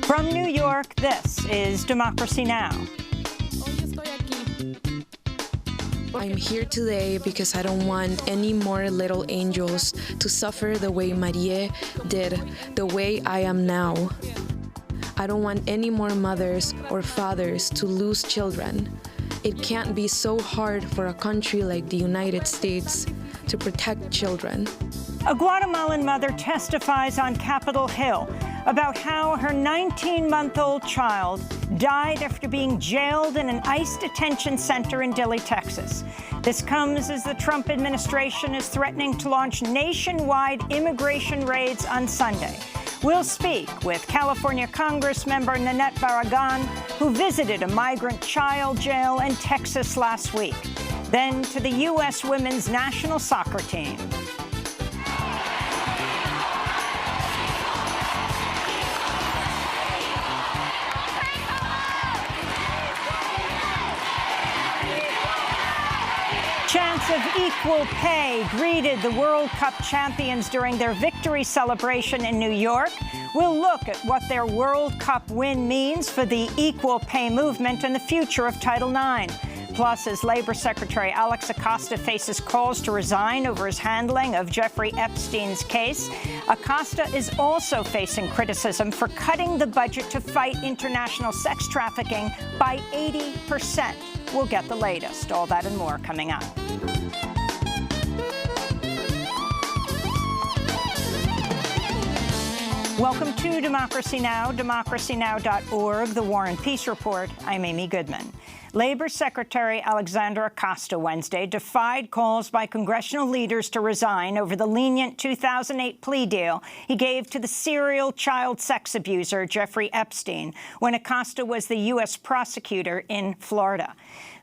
From New York, this is Democracy Now! I'm here today because I don't want any more little angels to suffer the way Marie did, the way I am now. I don't want any more mothers or fathers to lose children. It can't be so hard for a country like the United States to protect children. A Guatemalan mother testifies on Capitol Hill about how her 19-month-old child died after being jailed in an ICE detention center in Dilley, Texas. This comes as the Trump administration is threatening to launch nationwide immigration raids on Sunday. We'll speak with California Congressmember Nanette Barragan, who visited a migrant child jail in Texas last week. Then to the U.S. women's national soccer team. Chants of equal pay greeted the World Cup champions during their victory celebration in New York. We'll look at what their World Cup win means for the equal pay movement and the future of Title IX. Plus, as Labor Secretary Alex Acosta faces calls to resign over his handling of Jeffrey Epstein's case, Acosta is also facing criticism for cutting the budget to fight international sex trafficking by 80%. We'll get the latest. All that and more coming up. Welcome to Democracy Now!, democracynow.org, The War and Peace Report. I'm Amy Goodman. Labor Secretary Alexander Acosta Wednesday defied calls by congressional leaders to resign over the lenient 2008 plea deal he gave to the serial child sex abuser Jeffrey Epstein when Acosta was the U.S. prosecutor in Florida.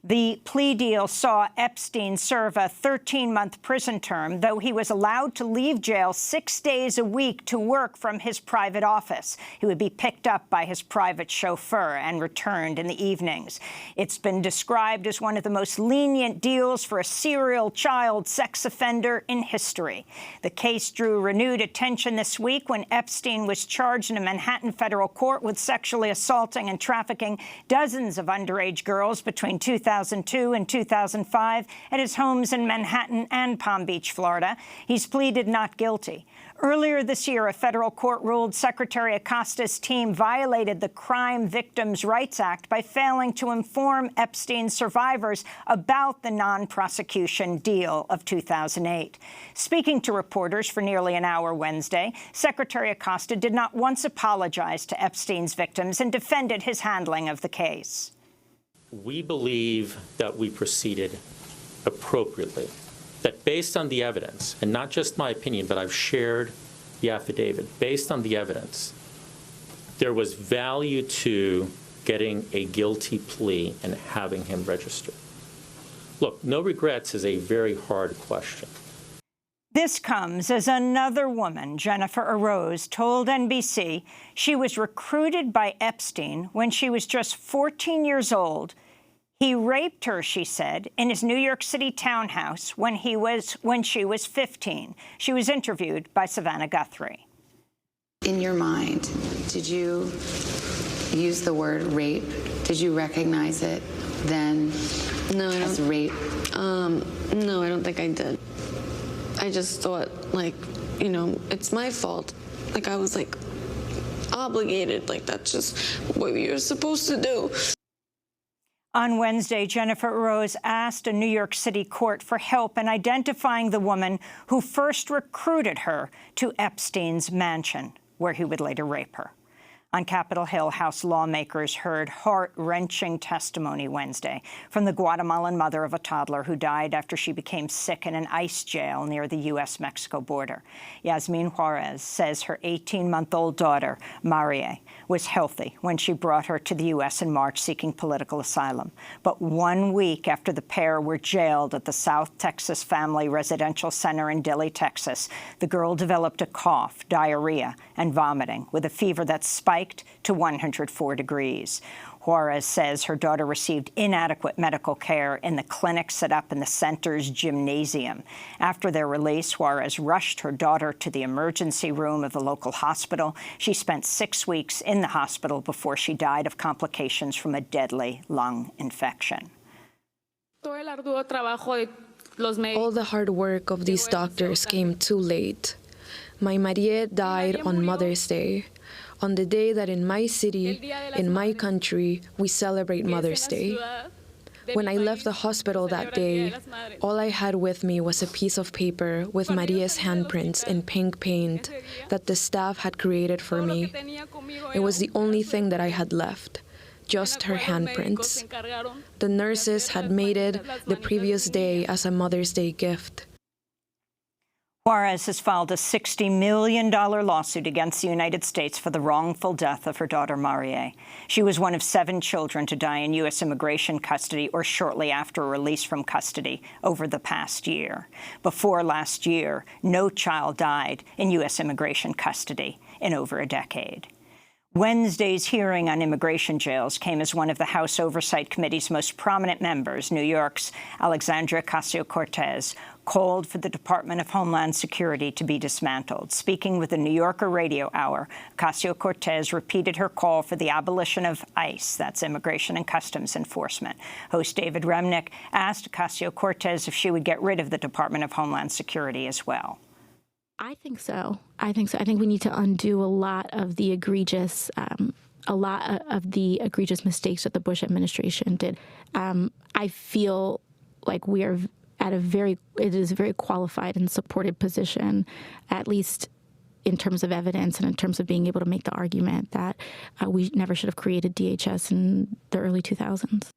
The plea deal saw Epstein serve a 13-month prison term, though he was allowed to leave jail 6 days a week to work from his private office. He would be picked up by his private chauffeur and returned in the evenings. It's been described as one of the most lenient deals for a serial child sex offender in history. The case drew renewed attention this week when Epstein was charged in a Manhattan federal court with sexually assaulting and trafficking dozens of underage girls between 2002 and 2005 at his homes in Manhattan and Palm Beach, Florida. He's pleaded not guilty. Earlier this year, a federal court ruled Secretary Acosta's team violated the Crime Victims' Rights Act by failing to inform Epstein's survivors about the non-prosecution deal of 2008. Speaking to reporters for nearly an hour Wednesday, Secretary Acosta did not once apologize to Epstein's victims and defended his handling of the case. We believe that we proceeded appropriately, that based on the evidence, and not just my opinion, but I've shared the affidavit, based on the evidence, there was value to getting a guilty plea and having him register. Look, no regrets is a very hard question. This comes as another woman, Jennifer Arose, told NBC she was recruited by Epstein when she was just 14 years old. He raped her, she said, in his New York City townhouse when she was 15. She was interviewed by Savannah Guthrie. In your mind, did you use the word rape? Did you recognize it then as rape? No, I don't think I did. I just thought, like, you know, it's my fault. Like, I was, like, obligated. Like, that's just what you're supposed to do. On Wednesday, Jennifer Arose asked a New York City court for help in identifying the woman who first recruited her to Epstein's mansion, where he would later rape her. On Capitol Hill, House lawmakers heard heart-wrenching testimony Wednesday from the Guatemalan mother of a toddler who died after she became sick in an ICE jail near the U.S.-Mexico border. Yasmin Juarez says her 18-month-old daughter, Marie, was healthy when she brought her to the U.S. in March seeking political asylum. But 1 week after the pair were jailed at the South Texas Family Residential Center in Dilley, Texas, the girl developed a cough, diarrhea, and vomiting with a fever that spiked to 104 degrees. Juarez says her daughter received inadequate medical care in the clinic set up in the center's gymnasium. After their release, Juarez rushed her daughter to the emergency room of the local hospital. She spent 6 weeks in the hospital before she died of complications from a deadly lung infection. All the hard work of these doctors came too late. My Maria died on Mother's Day, on the day that in my city, in my country, we celebrate Mother's Day. When I left the hospital that day, all I had with me was a piece of paper with Maria's handprints in pink paint that the staff had created for me. It was the only thing that I had left, just her handprints. The nurses had made it the previous day as a Mother's Day gift. Juarez has filed a $60 million lawsuit against the United States for the wrongful death of her daughter, Marie. She was one of 7 children to die in U.S. immigration custody or shortly after release from custody over the past year. Before last year, no child died in U.S. immigration custody in over a decade. Wednesday's hearing on immigration jails came as one of the House Oversight Committee's most prominent members, New York's Alexandria Ocasio-Cortez, called for the Department of Homeland Security to be dismantled. Speaking with the New Yorker Radio Hour, Ocasio-Cortez repeated her call for the abolition of ICE, that's Immigration and Customs Enforcement. Host David Remnick asked Ocasio-Cortez if she would get rid of the Department of Homeland Security as well. I think so. I think we need to undo a lot of the egregious mistakes that the Bush administration did. I feel like we are at it is a very qualified and supported position, at least in terms of evidence and in terms of being able to make the argument that we never should have created DHS in the early 2000s.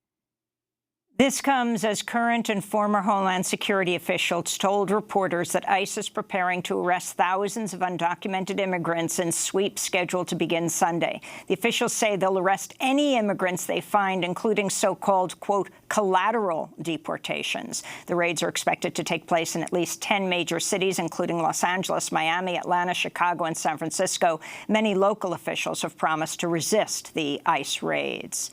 This comes as current and former Homeland Security officials told reporters that ICE is preparing to arrest thousands of undocumented immigrants in sweeps scheduled to begin Sunday. The officials say they'll arrest any immigrants they find, including so-called, quote, collateral deportations. The raids are expected to take place in at least 10 major cities, including Los Angeles, Miami, Atlanta, Chicago, and San Francisco. Many local officials have promised to resist the ICE raids.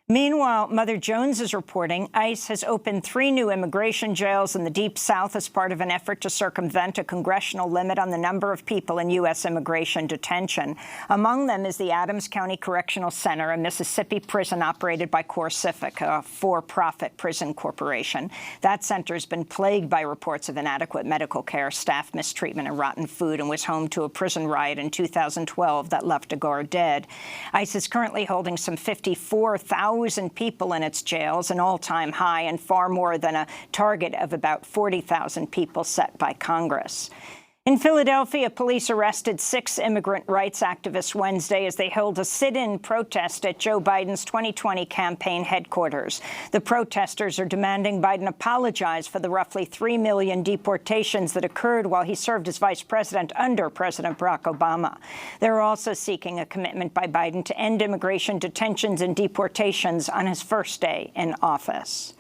Meanwhile, Mother Jones is reporting ICE has opened 3 new immigration jails in the Deep South as part of an effort to circumvent a congressional limit on the number of people in U.S. immigration detention. Among them is the Adams County Correctional Center, a Mississippi prison operated by CoreCivic, a for-profit prison corporation. That center has been plagued by reports of inadequate medical care, staff mistreatment, and rotten food, and was home to a prison riot in 2012 that left a guard dead. ICE is currently holding some 54,000 people in its jails, an all-time high and far more than a target of about 40,000 people set by Congress. In Philadelphia, police arrested 6 immigrant rights activists Wednesday as they held a sit-in protest at Joe Biden's 2020 campaign headquarters. The protesters are demanding Biden apologize for the roughly 3 million deportations that occurred while he served as vice president under President Barack Obama. They're also seeking a commitment by Biden to end immigration detentions and deportations on his first day in office.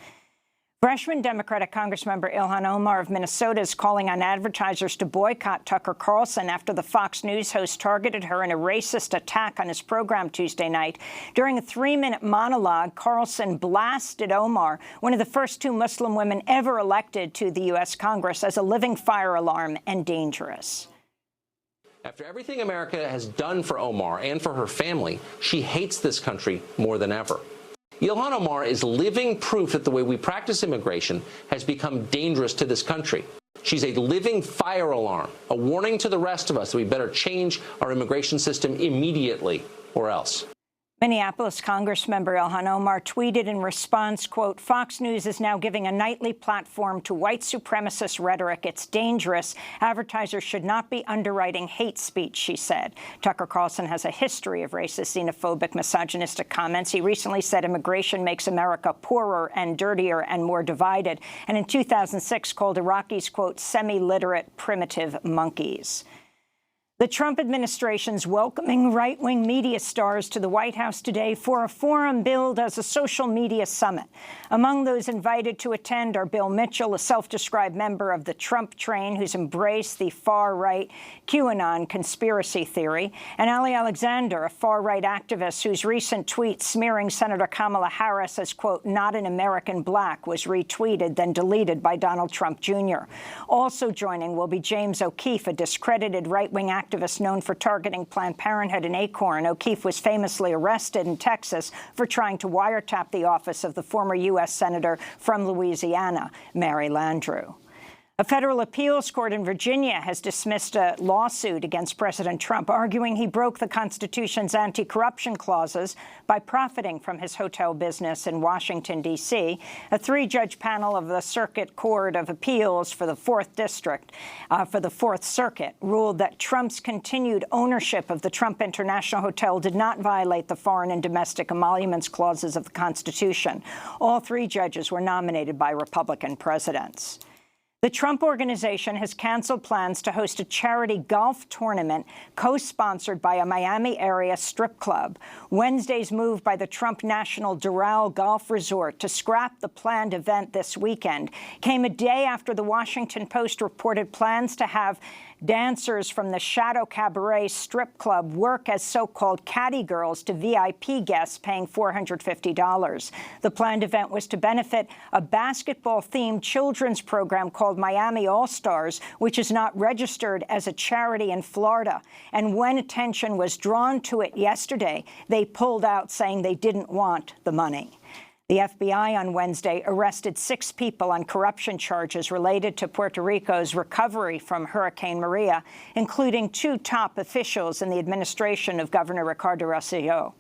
Freshman Democratic Congressmember Ilhan Omar of Minnesota is calling on advertisers to boycott Tucker Carlson after the Fox News host targeted her in a racist attack on his program Tuesday night. During a 3-minute monologue, Carlson blasted Omar, one of the first 2 Muslim women ever elected to the U.S. Congress, as a living fire alarm and dangerous. After everything America has done for Omar and for her family, she hates this country more than ever. Ilhan Omar is living proof that the way we practice immigration has become dangerous to this country. She's a living fire alarm, a warning to the rest of us that we better change our immigration system immediately or else. Minneapolis Congressmember Ilhan Omar tweeted in response, quote, Fox News is now giving a nightly platform to white supremacist rhetoric. It's dangerous. Advertisers should not be underwriting hate speech, she said. Tucker Carlson has a history of racist, xenophobic, misogynistic comments. He recently said immigration makes America poorer and dirtier and more divided, and in 2006 called Iraqis, quote, semi-literate primitive monkeys. The Trump administration's welcoming right-wing media stars to the White House today for a forum billed as a social media summit. Among those invited to attend are Bill Mitchell, a self-described member of the Trump train who's embraced the far-right QAnon conspiracy theory, and Ali Alexander, a far-right activist whose recent tweet smearing Senator Kamala Harris as, quote, not an American black was retweeted, then deleted by Donald Trump Jr. Also joining will be James O'Keefe, a discredited right-wing activist known for targeting Planned Parenthood and Acorn. O'Keefe was famously arrested in Texas for trying to wiretap the office of the former U.S. Senator from Louisiana, Mary Landrieu. A federal appeals court in Virginia has dismissed a lawsuit against President Trump, arguing he broke the Constitution's anti-corruption clauses by profiting from his hotel business in Washington, D.C. A three-judge panel of the Circuit Court of Appeals for the Fourth Circuit ruled that Trump's continued ownership of the Trump International Hotel did not violate the foreign and domestic emoluments clauses of the Constitution. All three judges were nominated by Republican presidents. The Trump Organization has canceled plans to host a charity golf tournament co-sponsored by a Miami-area strip club. Wednesday's move by the Trump National Doral Golf Resort to scrap the planned event this weekend came a day after the Washington Post reported plans to have dancers from the Shadow Cabaret strip club work as so-called caddy girls to VIP guests paying $450. The planned event was to benefit a basketball-themed children's program called Miami All-Stars, which is not registered as a charity in Florida. And when attention was drawn to it yesterday, they pulled out saying they didn't want the money. The FBI on Wednesday arrested 6 people on corruption charges related to Puerto Rico's recovery from Hurricane Maria, including 2 top officials in the administration of Governor Ricardo Rosselló.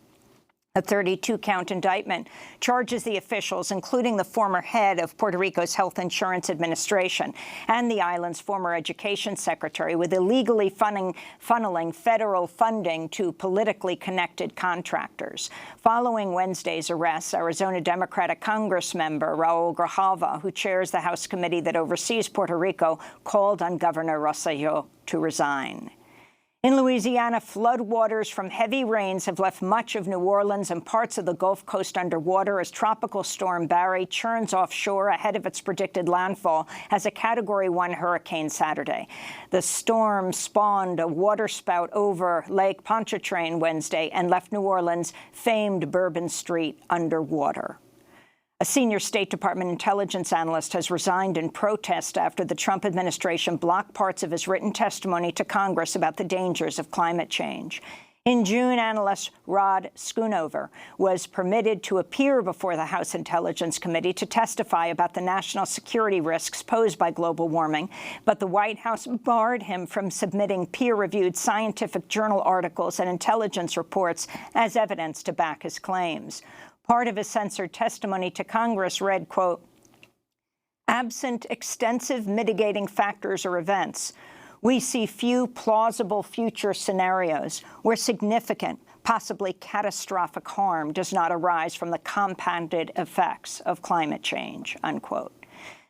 A 32-count indictment charges the officials, including the former head of Puerto Rico's Health Insurance Administration and the island's former education secretary, with illegally funneling federal funding to politically connected contractors. Following Wednesday's arrests, Arizona Democratic Congress member Raul Grijalva, who chairs the House committee that oversees Puerto Rico, called on Governor Rosselló to resign. In Louisiana, floodwaters from heavy rains have left much of New Orleans and parts of the Gulf Coast underwater as Tropical Storm Barry churns offshore ahead of its predicted landfall as a Category 1 hurricane Saturday. The storm spawned a waterspout over Lake Pontchartrain Wednesday and left New Orleans' famed Bourbon Street underwater. A senior State Department intelligence analyst has resigned in protest after the Trump administration blocked parts of his written testimony to Congress about the dangers of climate change. In June, analyst Rod Schoonover was permitted to appear before the House Intelligence Committee to testify about the national security risks posed by global warming, but the White House barred him from submitting peer-reviewed scientific journal articles and intelligence reports as evidence to back his claims. Part of his censored testimony to Congress read, quote, "Absent extensive mitigating factors or events, we see few plausible future scenarios where significant, possibly catastrophic harm does not arise from the compounded effects of climate change," unquote.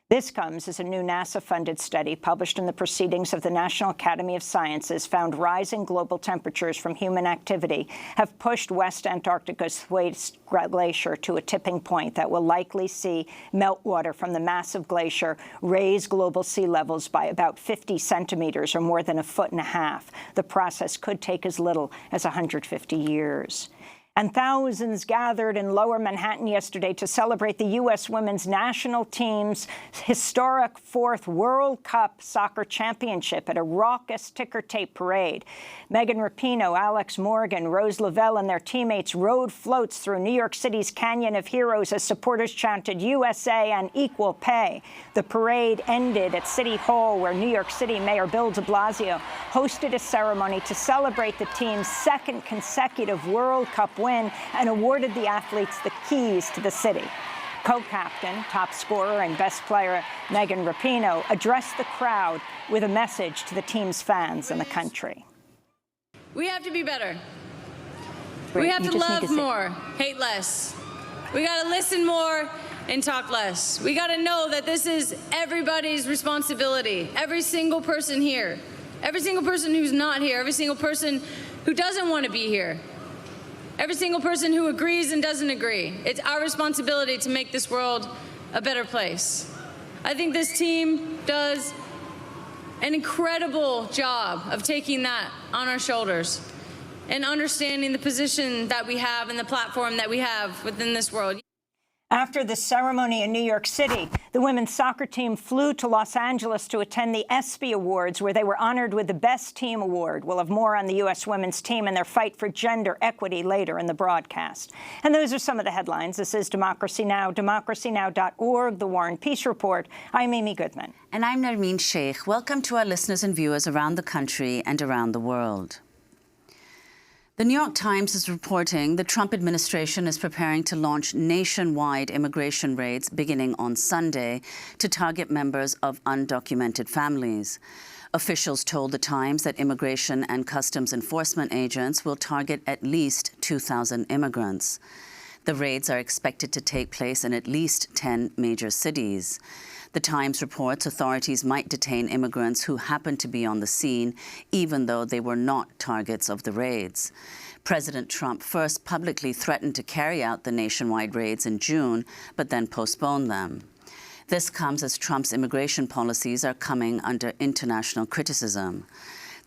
This comes as a new NASA-funded study published in the Proceedings of the National Academy of Sciences found rising global temperatures from human activity have pushed West Antarctica's Thwaites Glacier to a tipping point that will likely see meltwater from the massive glacier raise global sea levels by about 50 centimeters or more than 1.5 feet. The process could take as little as 150 years. And thousands gathered in Lower Manhattan yesterday to celebrate the U.S. women's national team's historic 4th World Cup soccer championship at a raucous ticker-tape parade. Megan Rapinoe, Alex Morgan, Rose Lavelle, and their teammates rode floats through New York City's Canyon of Heroes as supporters chanted USA and equal pay. The parade ended at City Hall, where New York City Mayor Bill de Blasio hosted a ceremony to celebrate the team's 2nd consecutive World Cup win and awarded the athletes the keys to the city. Co-captain, top scorer, and best player Megan Rapinoe addressed the crowd with a message to the team's fans and the country. We have to be better. We have to love more, hate less. We got to listen more and talk less. We got to know that this is everybody's responsibility, every single person here. every single person who's not here, every single person who doesn't want to be here, every single person who agrees and doesn't agree. It's our responsibility to make this world a better place. I think this team does an incredible job of taking that on our shoulders and understanding the position that we have and the platform that we have within this world. After the ceremony in New York City, the women's soccer team flew to Los Angeles to attend the ESPY Awards, where they were honored with the Best Team Award. We'll have more on the U.S. women's team and their fight for gender equity later in the broadcast. And those are some of the headlines. This is Democracy Now!, DemocracyNow.org, The War and Peace Report. I'm Amy Goodman. And I'm Nermeen Sheikh. Welcome to our listeners and viewers around the country and around the world. The New York Times is reporting the Trump administration is preparing to launch nationwide immigration raids beginning on Sunday to target members of undocumented families. Officials told the Times that immigration and customs enforcement agents will target at least 2,000 immigrants. The raids are expected to take place in at least 10 major cities. The Times reports authorities might detain immigrants who happen to be on the scene, even though they were not targets of the raids. President Trump first publicly threatened to carry out the nationwide raids in June, but then postponed them. This comes as Trump's immigration policies are coming under international criticism.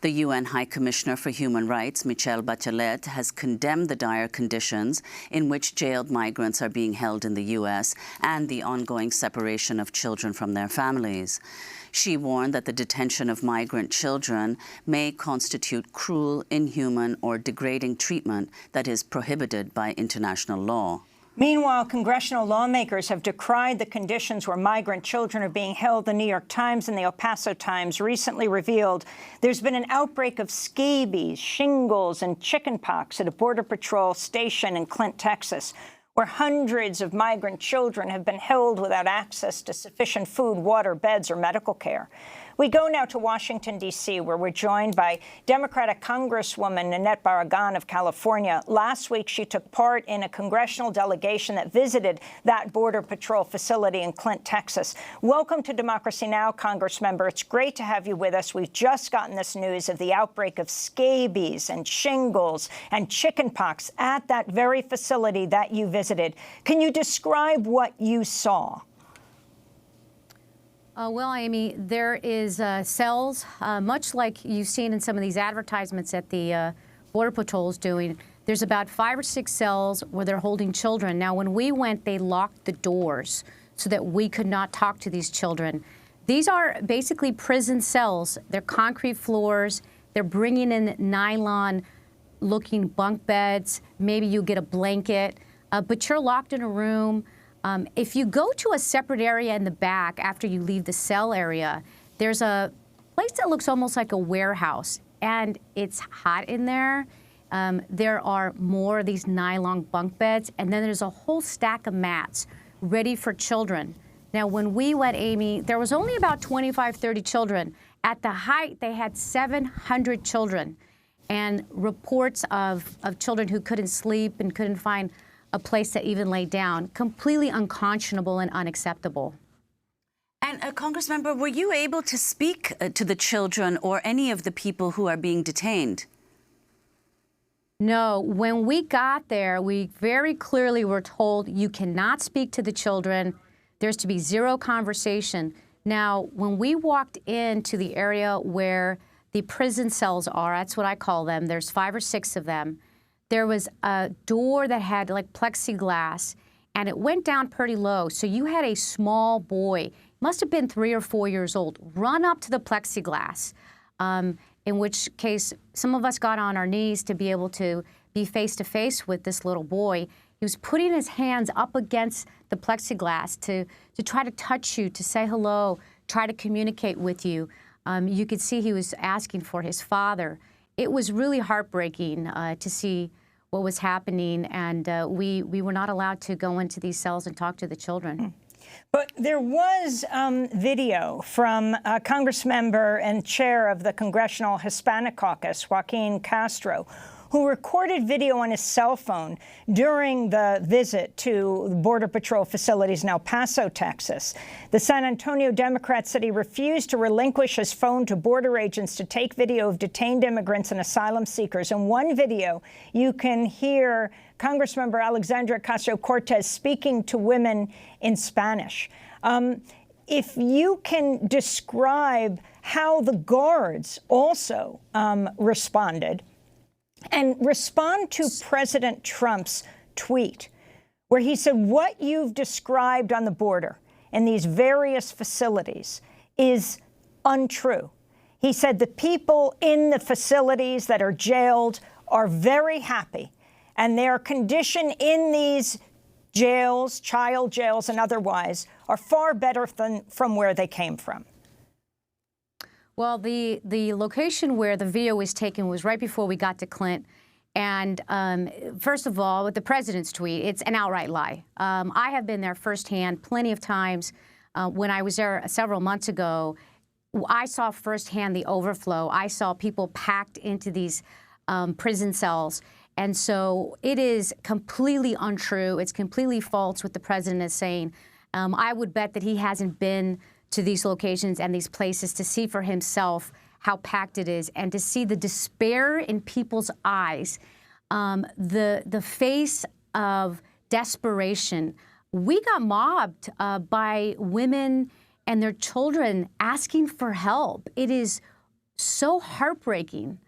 The UN High Commissioner for Human Rights, Michelle Bachelet, has condemned the dire conditions in which jailed migrants are being held in the U.S. and the ongoing separation of children from their families. She warned that the detention of migrant children may constitute cruel, inhuman, or degrading treatment that is prohibited by international law. Meanwhile, congressional lawmakers have decried the conditions where migrant children are being held. The New York Times and the El Paso Times recently revealed there's been an outbreak of scabies, shingles, and chickenpox at a Border Patrol station in Clint, Texas, where hundreds of migrant children have been held without access to sufficient food, water, beds, or medical care. We go now to Washington, D.C., where we're joined by Democratic Congresswoman Nanette Barragan of California. Last week, she took part in a congressional delegation that visited that Border Patrol facility in Clint, Texas. Welcome to Democracy Now!, Congressmember. It's great to have you with us. We've just gotten this news of the outbreak of scabies and shingles and chickenpox at that very facility that you visited. Can you describe what you saw? Well, Amy, there is cells, much like you've seen in some of these advertisements that the Border Patrol is doing. There's about 5 or 6 cells where they're holding children. Now, when we went, they locked the doors so that we could not talk to these children. These are basically prison cells. They're concrete floors. They're bringing in nylon-looking bunk beds. Maybe you get a blanket, but you're locked in a room. If you go to a separate area in the back after you leave the cell area, there's a place that looks almost like a warehouse, and it's hot in there. There are more of these nylon bunk beds, and then there's a whole stack of mats ready for children. Now, when we went, Amy, there was only about 25, 30 children. At the height, they had 700 children, and reports of children who couldn't sleep and couldn't find a place to even lay down. Completely unconscionable and unacceptable. And Congressmember, were you able to speak to the children or any of the people who are being detained? No. When we got there, we very clearly were told you cannot speak to the children. There's to be zero conversation. Now, when we walked into the area where the prison cells are, that's what I call them, there's 5 or 6 of them, there was a door that had like plexiglass, and it went down pretty low. So you had a small boy, must have been 3 or 4 years old, run up to the plexiglass, in which case some of us got on our knees to be able to be face-to-face with this little boy. He was putting his hands up against the plexiglass to try to touch you, to say hello, try to communicate with you. You could see he was asking for his father. It was really heartbreaking to see what was happening, and we were not allowed to go into these cells and talk to the children. But there was video from a Congressmember and chair of the Congressional Hispanic Caucus, Joaquin Castro, who recorded video on his cell phone during the visit to Border Patrol facilities in El Paso, Texas. The San Antonio Democrat said he refused to relinquish his phone to border agents to take video of detained immigrants and asylum seekers. In one video, you can hear Congressmember Alexandria Ocasio-Cortez speaking to women in Spanish. If you can describe how the guards also responded, and respond to President Trump's tweet, where he said, what you've described on the border in these various facilities is untrue. He said the people in the facilities that are jailed are very happy, and their condition in these jails, child jails and otherwise, are far better than from where they came from. Well, the location where the video was taken was right before we got to Clint. And first of all, with the president's tweet, it's an outright lie. I have been there firsthand plenty of times. When I was there several months ago, I saw firsthand the overflow. I saw people packed into these prison cells. And so it is completely untrue. It's completely false what the president is saying. I would bet that he hasn't been to these locations and these places to see for himself how packed it is and to see the despair in people's eyes, the face of desperation. We got mobbed by women and their children asking for help. It is so heartbreaking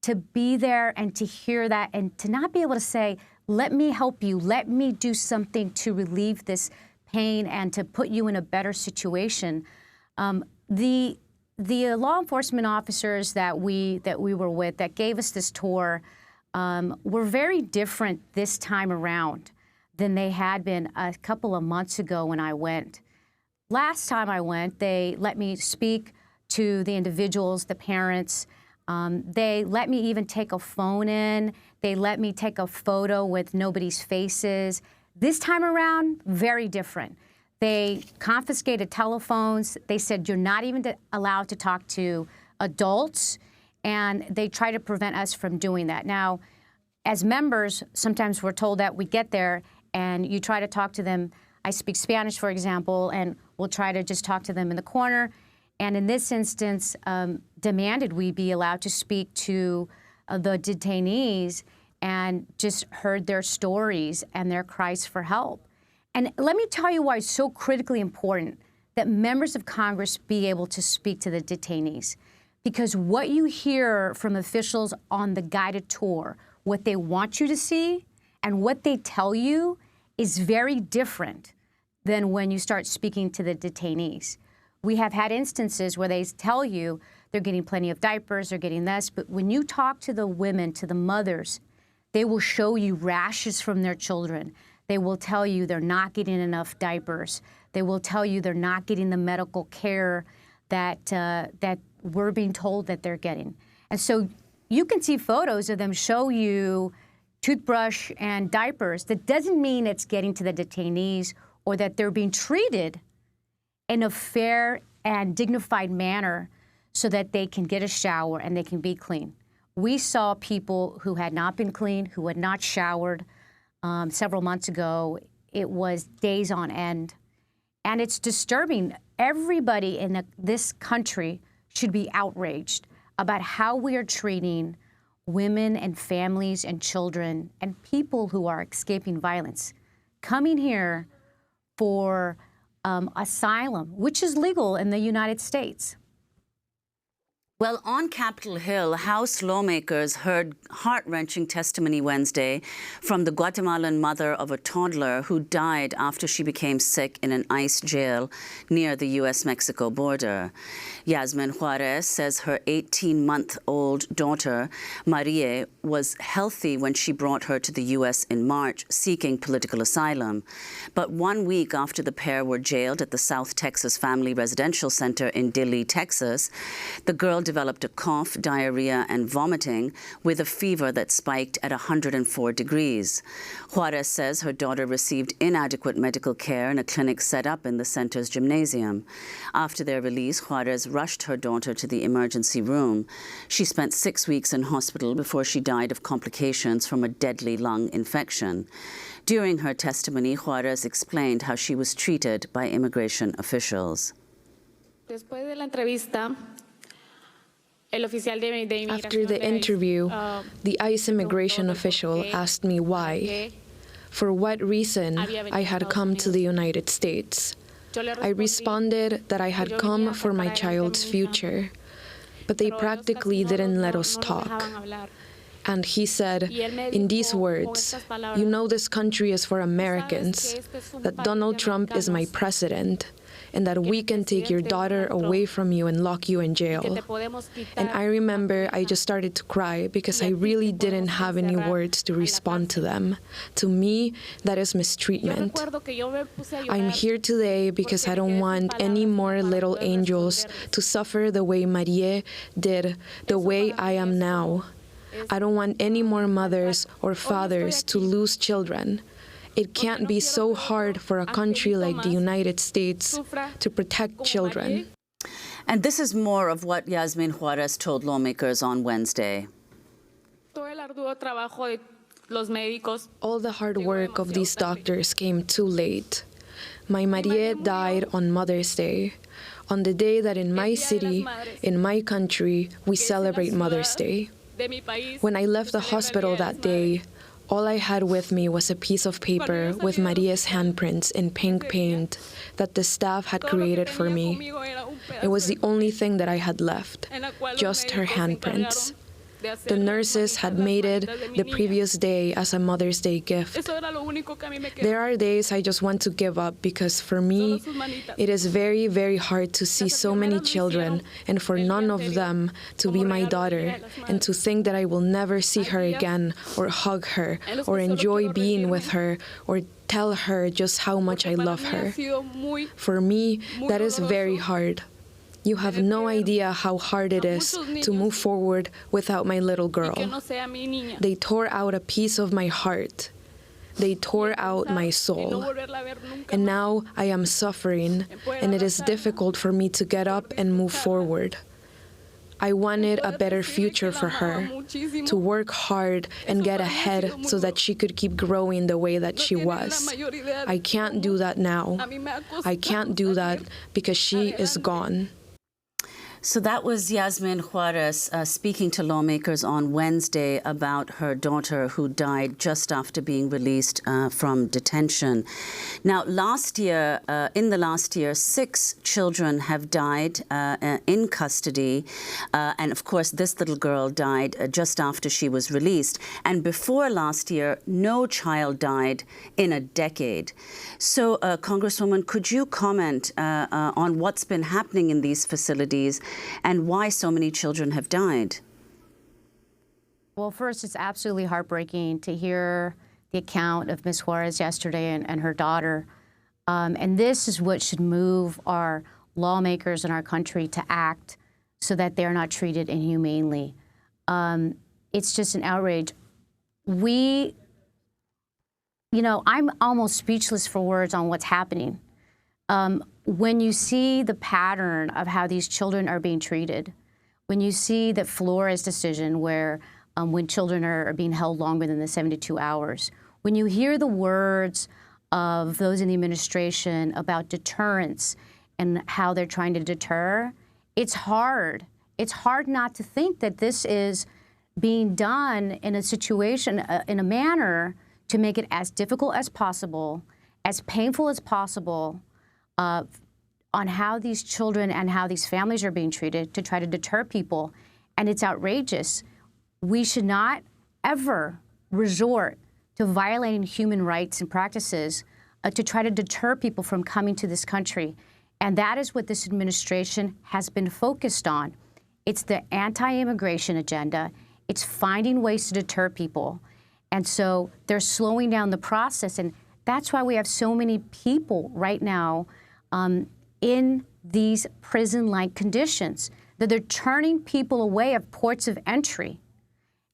to be there and to hear that and to not be able to say, let me help you, let me do something to relieve this pain and to put you in a better situation. The law enforcement officers that we were with that gave us this tour were very different this time around than they had been a couple of months ago when I went. Last time I went, they let me speak to the individuals, the parents. They let me even take a phone in. They let me take a photo with nobody's faces. This time around, very different. They confiscated telephones. They said you're not even allowed to talk to adults, and they try to prevent us from doing that. Now, as members, sometimes we're told that we get there and you try to talk to them. I speak Spanish, for example, and we'll try to just talk to them in the corner. And in this instance, demanded we be allowed to speak to the detainees and just heard their stories and their cries for help. And let me tell you why it's so critically important that members of Congress be able to speak to the detainees. Because what you hear from officials on the guided tour, what they want you to see and what they tell you is very different than when you start speaking to the detainees. We have had instances where they tell you they're getting plenty of diapers, they're getting this, but when you talk to the women, to the mothers, they will show you rashes from their children. They will tell you they're not getting enough diapers. They will tell you they're not getting the medical care that that we're being told that they're getting. And so you can see photos of them show you toothbrush and diapers. That doesn't mean it's getting to the detainees or that they're being treated in a fair and dignified manner so that they can get a shower and they can be clean. We saw people who had not been clean, who had not showered several months ago. It was days on end. And it's disturbing. Everybody in this country should be outraged about how we are treating women and families and children and people who are escaping violence, coming here for asylum, which is legal in the United States. Well, on Capitol Hill, House lawmakers heard heart-wrenching testimony Wednesday from the Guatemalan mother of a toddler who died after she became sick in an ICE jail near the U.S.-Mexico border. Yasmin Juarez says her 18-month-old daughter, Maria, was healthy when she brought her to the U.S. in March, seeking political asylum. But 1 week after the pair were jailed at the South Texas Family Residential Center in Dilley, Texas, the girl developed a cough, diarrhea, and vomiting with a fever that spiked at 104 degrees. Juarez says her daughter received inadequate medical care in a clinic set up in the center's gymnasium. After their release, Juarez rushed her daughter to the emergency room. She spent 6 weeks in hospital before she died of complications from a deadly lung infection. During her testimony, Juarez explained how she was treated by immigration officials. After the interview, the ICE immigration official asked me why, for what reason I had come to the United States. I responded that I had come for my child's future, but they practically didn't let us talk. And he said, in these words, "You know this country is for Americans, that Donald Trump is my president, and that we can take your daughter away from you and lock you in jail." And I remember I just started to cry because I really didn't have any words to respond to them. To me, that is mistreatment. I'm here today because I don't want any more little angels to suffer the way Marie did, the way I am now. I don't want any more mothers or fathers to lose children. It can't be so hard for a country like the United States to protect children. And this is more of what Yasmin Juarez told lawmakers on Wednesday. All the hard work of these doctors came too late. My Marie died on Mother's Day, on the day that in my city, in my country, we celebrate Mother's Day. When I left the hospital that day, all I had with me was a piece of paper with Maria's handprints in pink paint that the staff had created for me. It was the only thing that I had left, just her handprints. The nurses had made it the previous day as a Mother's Day gift. There are days I just want to give up because for me, it is very, very hard to see so many children and for none of them to be my daughter and to think that I will never see her again or hug her or enjoy being with her or tell her just how much I love her. For me, that is very hard. You have no idea how hard it is to move forward without my little girl. They tore out a piece of my heart. They tore out my soul. And now I am suffering, and it is difficult for me to get up and move forward. I wanted a better future for her, to work hard and get ahead so that she could keep growing the way that she was. I can't do that now. I can't do that because she is gone. So that was Yasmin Juarez speaking to lawmakers on Wednesday about her daughter who died just after being released from detention. Now, in the last year, 6 children have died in custody. And of course, this little girl died just after she was released. And before last year, no child died in a decade. So, Congresswoman, could you comment on what's been happening in these facilities and why so many children have died? Well, first, it's absolutely heartbreaking to hear the account of Ms. Juarez yesterday and her daughter. And this is what should move our lawmakers in our country to act so that they're not treated inhumanely. It's just an outrage. I'm almost speechless for words on what's happening. When you see the pattern of how these children are being treated, when you see that Flores' decision where when children are being held longer than the 72 hours, when you hear the words of those in the administration about deterrence and how they're trying to deter, it's hard. It's hard not to think that this is being done in a situation, in a manner to make it as difficult as possible, as painful as possible, on how these children and how these families are being treated to try to deter people. And it's outrageous. We should not ever resort to violating human rights and practices to try to deter people from coming to this country. And that is what this administration has been focused on. It's the anti-immigration agenda. It's finding ways to deter people. And so they're slowing down the process. And that's why we have so many people right now in these prison-like conditions. that they're turning people away at ports of entry.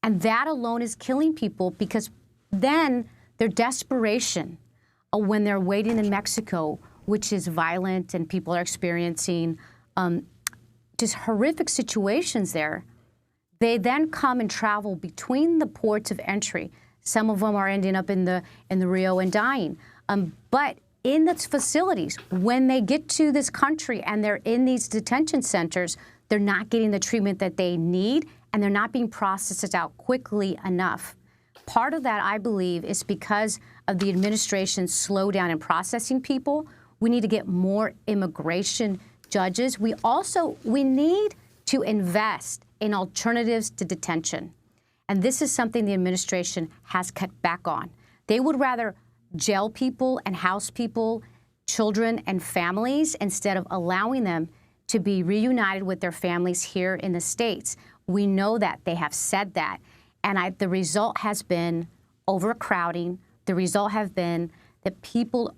And that alone is killing people, because then their desperation when they're waiting in Mexico, which is violent and people are experiencing just horrific situations there, they then come and travel between the ports of entry. Some of them are ending up in the Rio and dying. But in those facilities, when they get to this country and they're in these detention centers, they're not getting the treatment that they need, and they're not being processed out quickly enough. Part of that, I believe, is because of the administration's slowdown in processing people. We need to get more immigration judges. We need to invest in alternatives to detention. And this is something the administration has cut back on. They would rather jail people and house people, children and families, instead of allowing them to be reunited with their families here in the States. We know that. They have said that. And the result has been overcrowding. The result has been that people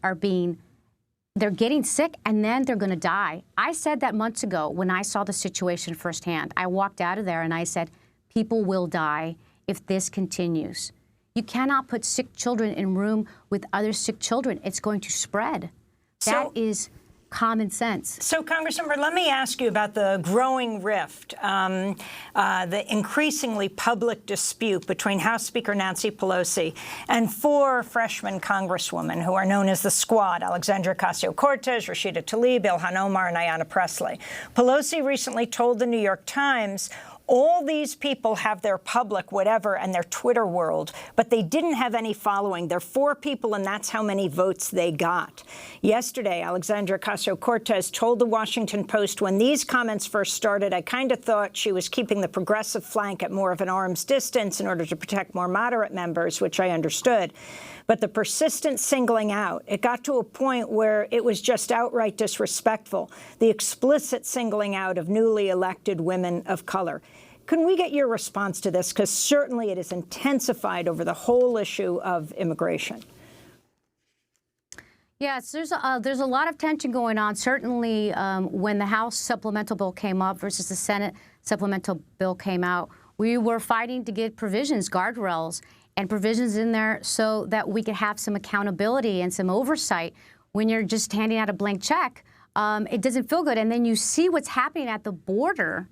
they're getting sick and then they're going to die. I said that months ago when I saw the situation firsthand. I walked out of there and I said, people will die if this continues. You cannot put sick children in a room with other sick children. It's going to spread. That is common sense. So, Congressmember, let me ask you about the growing rift, the increasingly public dispute between House Speaker Nancy Pelosi and 4 freshman congresswomen who are known as the Squad: Alexandria Ocasio-Cortez, Rashida Tlaib, Ilhan Omar, and Ayanna Pressley. Pelosi recently told the New York Times, all these people have their public whatever and their Twitter world, but they didn't have any following. They're 4 people, and that's how many votes they got. Yesterday, Alexandria Ocasio-Cortez told the Washington Post, when these comments first started, I kind of thought she was keeping the progressive flank at more of an arm's distance in order to protect more moderate members, which I understood. But the persistent singling out, it got to a point where it was just outright disrespectful, the explicit singling out of newly elected women of color. Can we get your response to this? Because certainly it is intensified over the whole issue of immigration. Yes, there's a lot of tension going on. Certainly, when the House supplemental bill came up versus the Senate supplemental bill came out, we were fighting to get provisions, guardrails, and provisions in there so that we could have some accountability and some oversight. When you're just handing out a blank check, it doesn't feel good. And then you see what's happening at the border,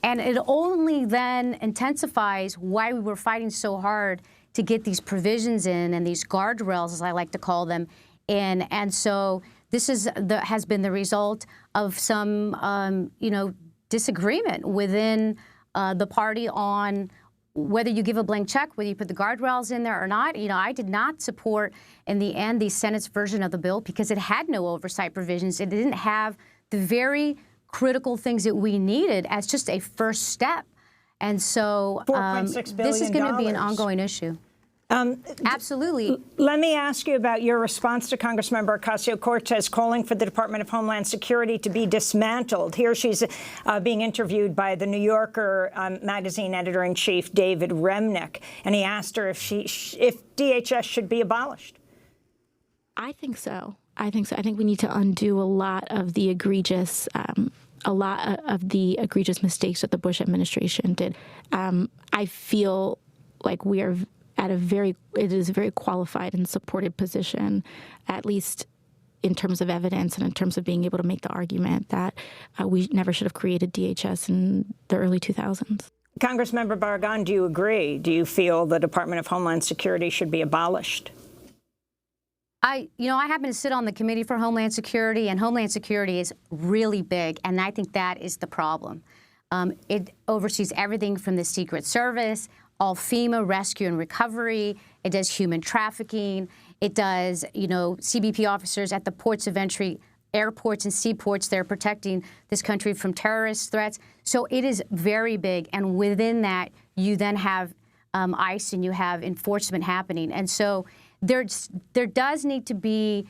and it only then intensifies why we were fighting so hard to get these provisions in and these guardrails, as I like to call them, in. And so this has been the result of some, disagreement within the party on whether you give a blank check, whether you put the guardrails in there or not. I did not support, in the end, the Senate's version of the bill because it had no oversight provisions. It didn't have the very critical things that we needed as just a first step. And so $4.6 billion. This is going to be an ongoing issue. Absolutely. Let me ask you about your response to Congressmember Ocasio-Cortez calling for the Department of Homeland Security to be dismantled. Here she's being interviewed by the New Yorker magazine editor-in-chief David Remnick, and he asked her if DHS should be abolished. I think so. I think we need to undo a lot of the egregious mistakes that the Bush administration did. I feel like we are it is a very qualified and supported position, at least in terms of evidence and in terms of being able to make the argument that we never should have created DHS in the early 2000s. Congressmember Barragan, do you agree? Do you feel the Department of Homeland Security should be abolished? I happen to sit on the Committee for Homeland Security, and Homeland Security is really big, and I think that is the problem. It oversees everything from the Secret Service, all FEMA rescue and recovery. It does human trafficking. It does, CBP officers at the ports of entry, airports and seaports. They're protecting this country from terrorist threats. So it is very big. And within that, you then have ICE and you have enforcement happening. And so there does need to be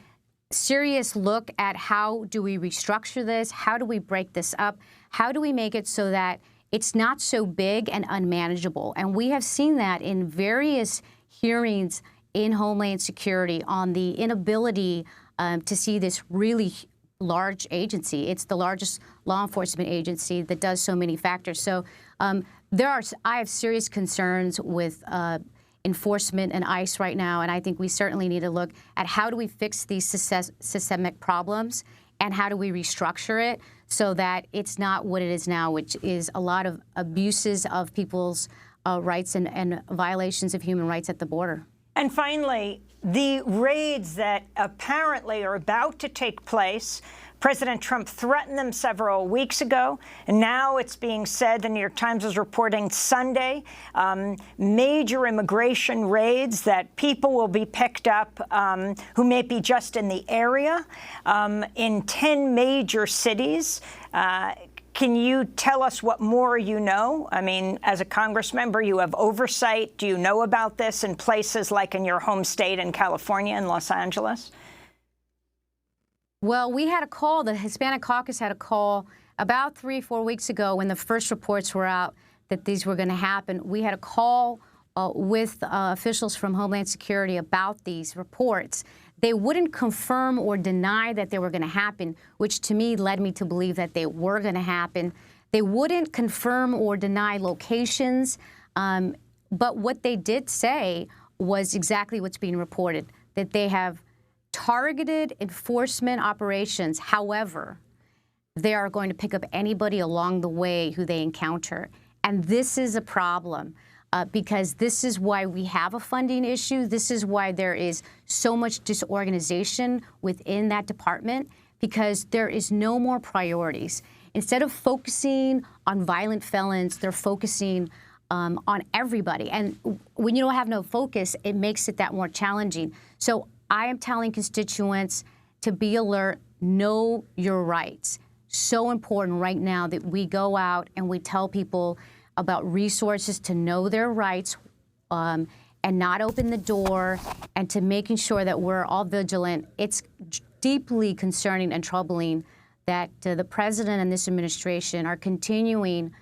serious look at how do we restructure this? How do we break this up? How do we make it so that it's not so big and unmanageable? And we have seen that in various hearings in Homeland Security on the inability to see this really large agency. It's the largest law enforcement agency that does so many factors. So I have serious concerns with enforcement and ICE right now, and I think we certainly need to look at how do we fix these systemic problems and how do we restructure it so that it's not what it is now, which is a lot of abuses of people's rights and violations of human rights at the border. And finally, the raids that apparently are about to take place, President Trump threatened them several weeks ago, and now it's being said, the New York Times is reporting Sunday, major immigration raids that people will be picked up who may be just in the area in 10 major cities. Can you tell us what more you know? I mean, as a Congress member, you have oversight. Do you know about this in places like in your home state in California and Los Angeles? Well, we had a call, the Hispanic Caucus had a call about 3 or 4 weeks ago when the first reports were out that these were going to happen. We had a call with officials from Homeland Security about these reports. They wouldn't confirm or deny that they were going to happen, which to me led me to believe that they were going to happen. They wouldn't confirm or deny locations, but what they did say was exactly what's being reported, that they have targeted enforcement operations. However, they are going to pick up anybody along the way who they encounter. And this is a problem because this is why we have a funding issue. This is why there is so much disorganization within that department, because there is no more priorities. Instead of focusing on violent felons, they're focusing on everybody. And when you don't have no focus, it makes it that more challenging. So I am telling constituents to be alert, know your rights. So important right now that we go out and we tell people about resources to know their rights and not open the door, and to making sure that we're all vigilant. It's deeply concerning and troubling that the president and this administration are continuing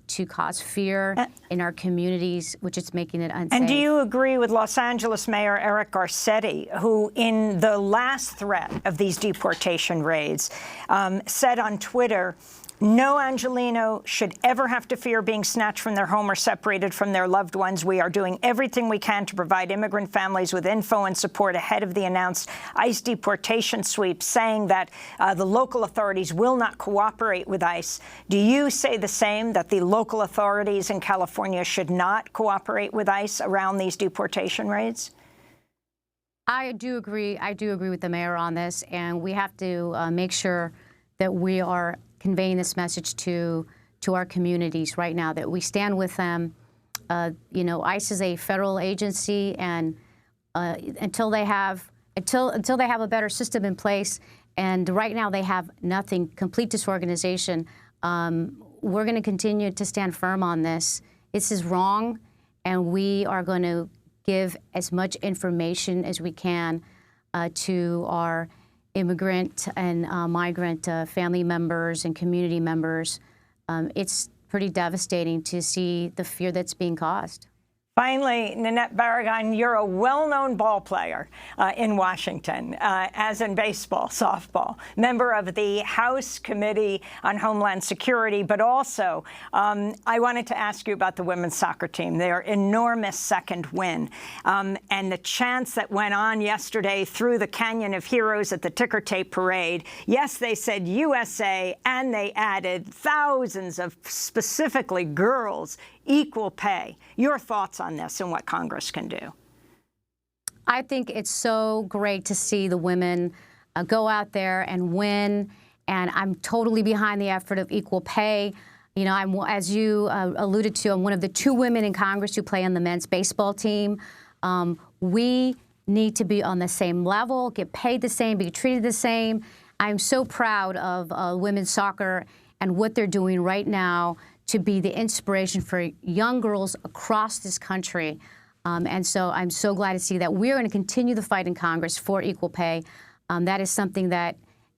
to cause fear in our communities, which is making it unsafe. And do you agree with Los Angeles Mayor Eric Garcetti, who in the last threat of these deportation raids said on Twitter, no Angelino should ever have to fear being snatched from their home or separated from their loved ones. We are doing everything we can to provide immigrant families with info and support ahead of the announced ICE deportation sweep, saying that the local authorities will not cooperate with ICE. Do you say the same, that the local authorities in California should not cooperate with ICE around these deportation raids? I do agree. I do agree with the mayor on this, and we have to make sure that we are conveying this message to our communities right now, that we stand with them. You know, ICE is a federal agency, and until they have a better system in place, and right now they have nothing, complete disorganization, we're going to continue to stand firm on this. This is wrong, and we are going to give as much information as we can to our immigrant and migrant family members and community members. It's pretty devastating to see the fear that's being caused. Finally, Nanette Barragan, you're a well-known ball player in Washington, as in baseball, softball, member of the House Committee on Homeland Security, but also I wanted to ask you about the women's soccer team, their enormous second win, and the chants that went on yesterday through the Canyon of Heroes at the ticker tape parade. Yes, they said USA, and they added thousands of specifically girls, equal pay. Your thoughts on this and what Congress can do? I think it's so great to see the women go out there and win, and I'm totally behind the effort of equal pay. You know, as you alluded to, I'm one of the 2 women in Congress who play on the men's baseball team. We need to be on the same level, get paid the same, be treated the same. I'm so proud of women's soccer and what they're doing right now to be the inspiration for young girls across this country. And so I'm so glad to see that we're going to continue the fight in Congress for equal pay. That is something that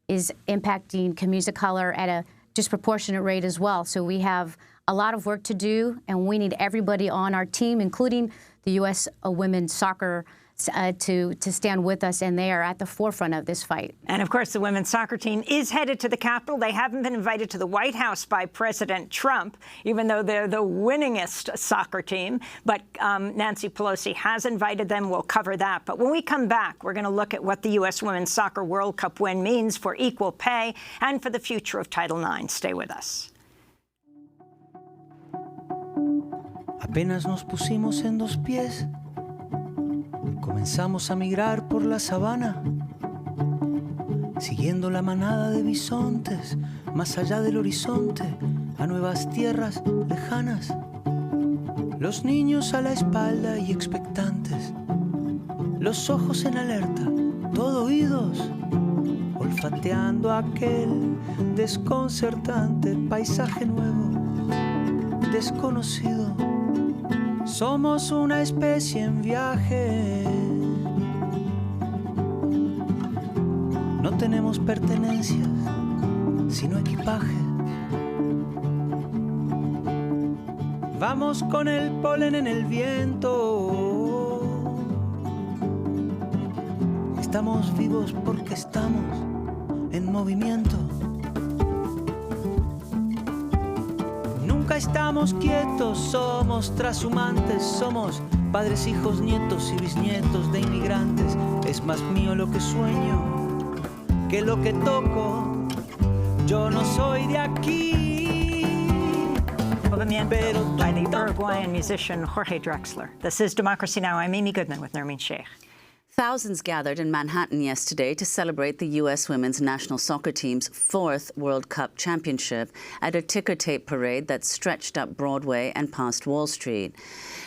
is impacting communities of color at a disproportionate rate as well. So we have a lot of work to do, and we need everybody on our team, including the U.S. women's soccer to stand with us, and they are at the forefront of this fight. And of course, the women's soccer team is headed to the Capitol. They haven't been invited to the White House by President Trump, even though they're the winningest soccer team. But Nancy Pelosi has invited them. We'll cover that. But when we come back, we're going to look at what the U.S. Women's Soccer World Cup win means for equal pay and for the future of Title IX. Stay with us. Apenas nos pusimos en dos pies, comenzamos a migrar por la sabana, siguiendo la manada de bisontes, más allá del horizonte, a nuevas tierras lejanas. Los niños a la espalda y expectantes, los ojos en alerta, todo oídos, olfateando aquel desconcertante paisaje nuevo, desconocido. Somos una especie en viaje. No tenemos pertenencias, sino equipaje. Vamos con el polen en el viento. Estamos vivos porque estamos en movimiento. Nunca estamos quietos, somos trashumantes, somos padres, hijos, nietos y bisnietos de inmigrantes. Es más mío lo que sueño que lo que toco. Yo no soy de aquí. Movimiento by the Uruguayan musician Jorge Drexler. This is Democracy Now! I'm Amy Goodman with Nermeen Sheikh. Thousands gathered in Manhattan yesterday to celebrate the U.S. women's national soccer team's 4th World Cup championship at a ticker tape parade that stretched up Broadway and past Wall Street.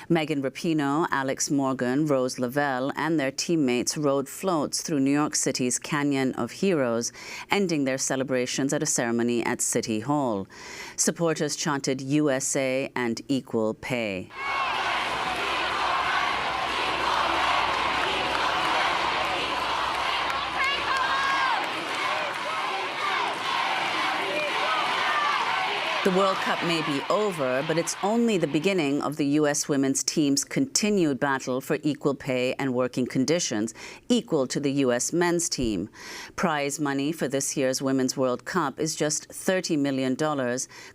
Megan Rapinoe, Alex Morgan, Rose Lavelle, and their teammates rode floats through New York City's Canyon of Heroes, ending their celebrations at a ceremony at City Hall. Supporters chanted USA and equal pay. The World Cup may be over, but it's only the beginning of the U.S. women's team's continued battle for equal pay and working conditions equal to the U.S. men's team. Prize money for this year's Women's World Cup is just $30 million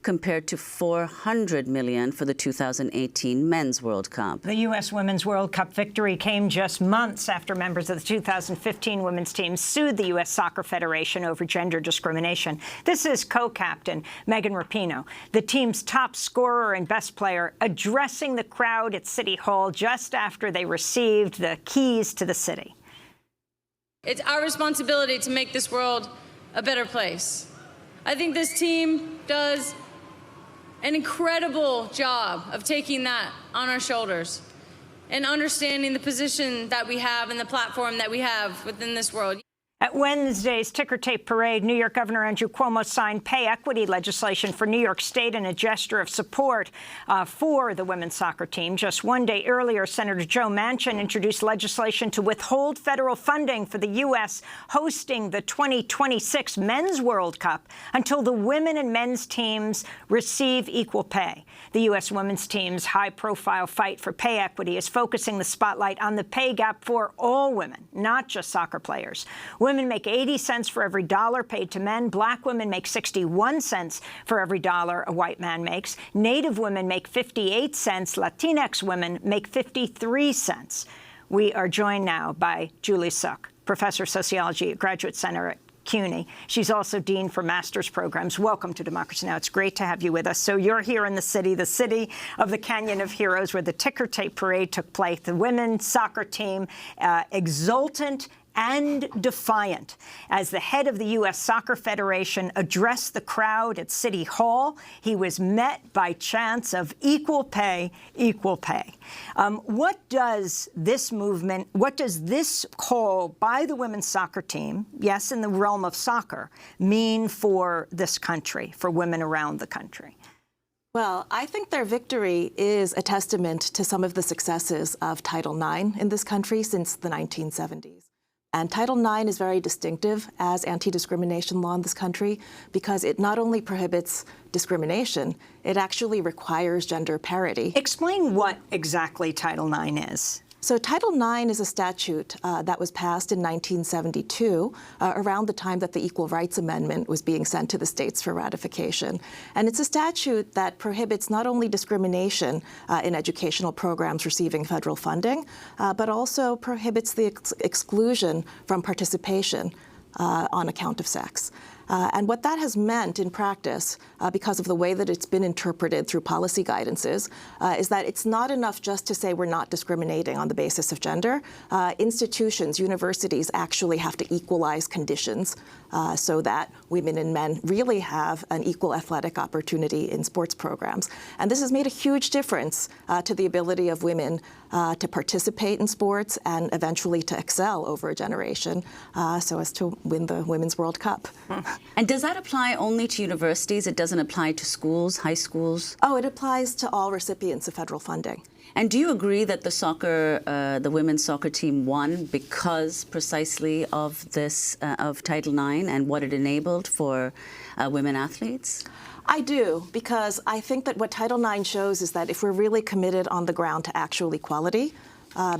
compared to $400 million for the 2018 Men's World Cup. The U.S. Women's World Cup victory came just months after members of the 2015 women's team sued the U.S. Soccer Federation over gender discrimination. This is co-captain Megan Rapinoe, the team's top scorer and best player, addressing the crowd at City Hall just after they received the keys to the city. It's our responsibility to make this world a better place. I think this team does an incredible job of taking that on our shoulders and understanding the position that we have and the platform that we have within this world. At Wednesday's ticker tape parade, New York Governor Andrew Cuomo signed pay equity legislation for New York State in a gesture of support for the women's soccer team. Just one day earlier, Senator Joe Manchin introduced legislation to withhold federal funding for the U.S. hosting the 2026 Men's World Cup until the women and men's teams receive equal pay. The U.S. women's team's high-profile fight for pay equity is focusing the spotlight on the pay gap for all women, not just soccer players. Women make 80 cents for every dollar paid to men. Black women make 61 cents for every dollar a white man makes. Native women make 58 cents. Latinx women make 53 cents. We are joined now by Julie Suk, professor of sociology at Graduate Center at CUNY. She's also dean for master's programs. Welcome to Democracy Now! It's great to have you with us. So you're here in the city of the Canyon of Heroes, where the ticker tape parade took place. The women's soccer team, exultant and defiant, as the head of the U.S. Soccer Federation addressed the crowd at City Hall. He was met by chants of equal pay, equal pay. What does this movement, what does this call by the women's soccer team, yes, in the realm of soccer, mean for this country, for women around the country? Well, I think their victory is a testament to some of the successes of Title IX in this country since the 1970s. And Title IX is very distinctive as anti-discrimination law in this country because it not only prohibits discrimination, it actually requires gender parity. Explain what exactly Title IX is. So Title IX is a statute that was passed in 1972, around the time that the Equal Rights Amendment was being sent to the states for ratification. And it's a statute that prohibits not only discrimination in educational programs receiving federal funding, but also prohibits the exclusion from participation on account of sex. And what that has meant in practice, because of the way that it's been interpreted through policy guidances, is that it's not enough just to say we're not discriminating on the basis of gender. Institutions, universities actually have to equalize conditions so that women and men really have an equal athletic opportunity in sports programs. And this has made a huge difference to the ability of women to participate in sports and eventually to excel over a generation so as to win the Women's World Cup. And does that apply only to universities? It doesn't apply to schools, high schools? Oh, it applies to all recipients of federal funding. And do you agree that the women's soccer team won because precisely of this, of Title IX and what it enabled for women athletes? I do, because I think that what Title IX shows is that if we're really committed on the ground to actual equality